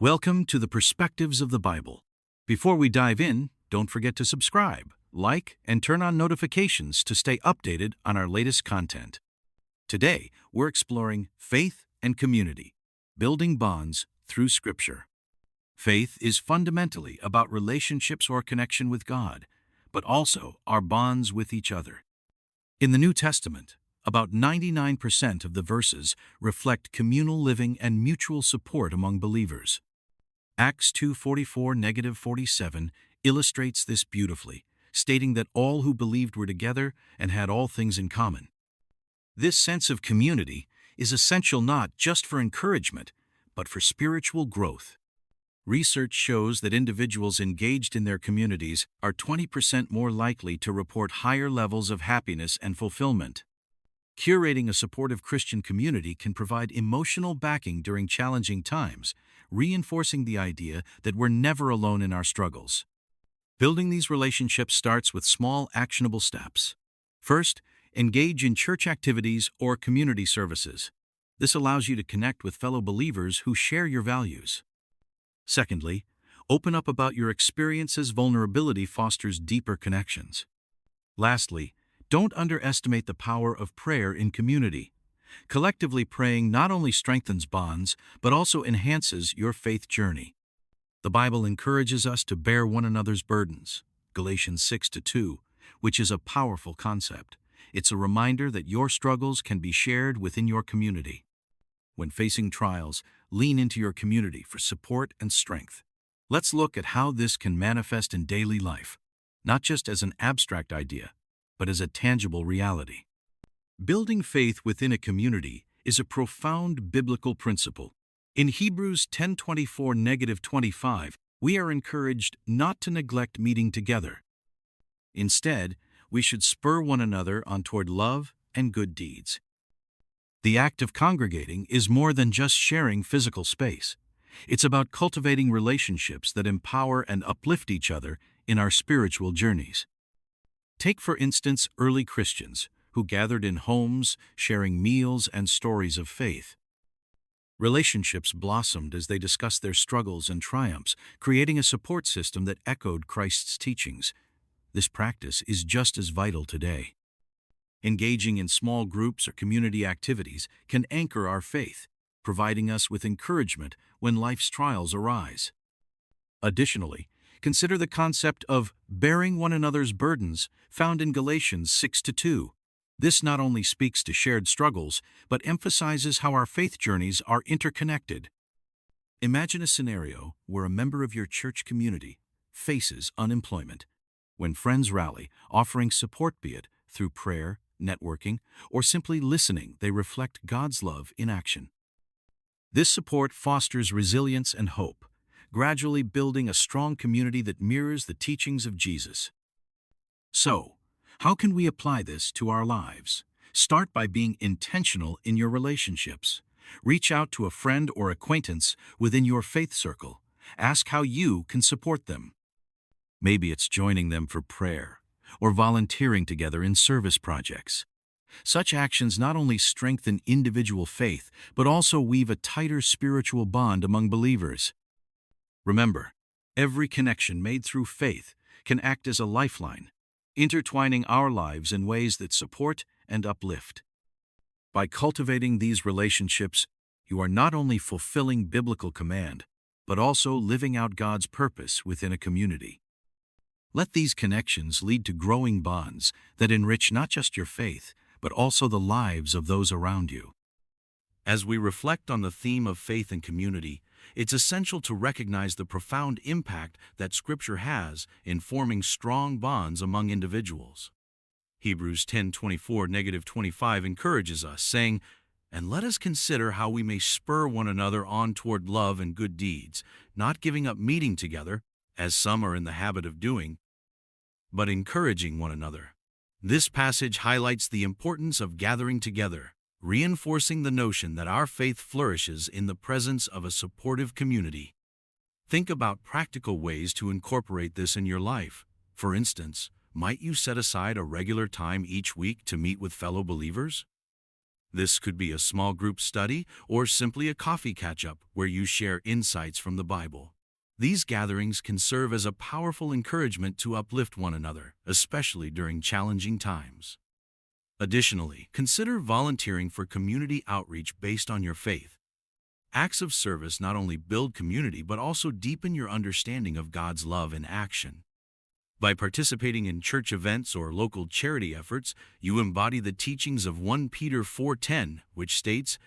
Welcome to the Perspectives of the Bible. Before we dive in, don't forget to subscribe, like, and turn on notifications to stay updated on our latest content. Today, we're exploring faith and community, building bonds through Scripture. Faith is fundamentally about relationships or connection with God, but also our bonds with each other. In the New Testament, about 99% of the verses reflect communal living and mutual support among believers. Acts 2:44-47 illustrates this beautifully, stating that all who believed were together and had all things in common. This sense of community is essential not just for encouragement, but for spiritual growth. Research shows that individuals engaged in their communities are 20% more likely to report higher levels of happiness and fulfillment. Curating a supportive Christian community can provide emotional backing during challenging times, reinforcing the idea that we're never alone in our struggles. Building these relationships starts with small, actionable steps. First, engage in church activities or community services. This allows you to connect with fellow believers who share your values. Secondly, open up about your experiences. Vulnerability fosters deeper connections. Lastly, don't underestimate the power of prayer in community. Collectively praying not only strengthens bonds, but also enhances your faith journey. The Bible encourages us to bear one another's burdens, Galatians 6:2, which is a powerful concept. It's a reminder that your struggles can be shared within your community. When facing trials, lean into your community for support and strength. Let's look at how this can manifest in daily life, not just as an abstract idea, but as a tangible reality. Building faith within a community is a profound biblical principle. In Hebrews 10:24-25, we are encouraged not to neglect meeting together. Instead, we should spur one another on toward love and good deeds. The act of congregating is more than just sharing physical space. It's about cultivating relationships that empower and uplift each other in our spiritual journeys. Take, for instance, early Christians who gathered in homes, sharing meals and stories of faith. Relationships blossomed as they discussed their struggles and triumphs, creating a support system that echoed Christ's teachings. This practice is just as vital today. Engaging in small groups or community activities can anchor our faith, providing us with encouragement when life's trials arise. Additionally, consider the concept of bearing one another's burdens found in Galatians 6:2. This not only speaks to shared struggles, but emphasizes how our faith journeys are interconnected. Imagine a scenario where a member of your church community faces unemployment. When friends rally, offering support, be it through prayer, networking, or simply listening, they reflect God's love in action. This support fosters resilience and hope, gradually building a strong community that mirrors the teachings of Jesus. So, how can we apply this to our lives? Start by being intentional in your relationships. Reach out to a friend or acquaintance within your faith circle. Ask how you can support them. Maybe it's joining them for prayer or volunteering together in service projects. Such actions not only strengthen individual faith, but also weave a tighter spiritual bond among believers. Remember, every connection made through faith can act as a lifeline, intertwining our lives in ways that support and uplift. By cultivating these relationships, you are not only fulfilling biblical command, but also living out God's purpose within a community. Let these connections lead to growing bonds that enrich not just your faith, but also the lives of those around you. As we reflect on the theme of faith and community, it's essential to recognize the profound impact that Scripture has in forming strong bonds among individuals. Hebrews 10:24-25 encourages us, saying, "And let us consider how we may spur one another on toward love and good deeds, not giving up meeting together, as some are in the habit of doing, but encouraging one another." This passage highlights the importance of gathering together, reinforcing the notion that our faith flourishes in the presence of a supportive community. Think about practical ways to incorporate this in your life. For instance, might you set aside a regular time each week to meet with fellow believers? This could be a small group study or simply a coffee catch-up where you share insights from the Bible. These gatherings can serve as a powerful encouragement to uplift one another, especially during challenging times. Additionally, consider volunteering for community outreach based on your faith. Acts of service not only build community but also deepen your understanding of God's love in action. By participating in church events or local charity efforts, you embody the teachings of 1 Peter 4:10, which states,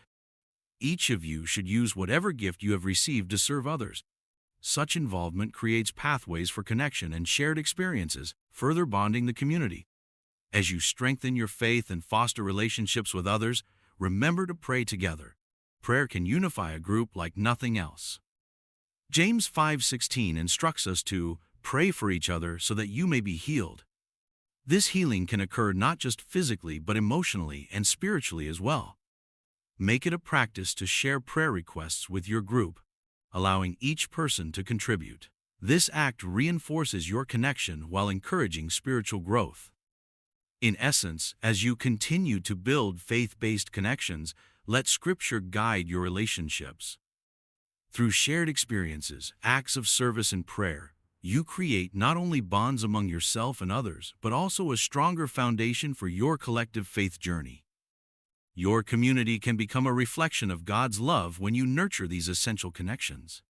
"Each of you should use whatever gift you have received to serve others." Such involvement creates pathways for connection and shared experiences, further bonding the community. As you strengthen your faith and foster relationships with others, remember to pray together. Prayer can unify a group like nothing else. James 5:16 instructs us to pray for each other so that you may be healed. This healing can occur not just physically but emotionally and spiritually as well. Make it a practice to share prayer requests with your group, allowing each person to contribute. This act reinforces your connection while encouraging spiritual growth. In essence, as you continue to build faith-based connections, let Scripture guide your relationships. Through shared experiences, acts of service, and prayer, you create not only bonds among yourself and others, but also a stronger foundation for your collective faith journey. Your community can become a reflection of God's love when you nurture these essential connections.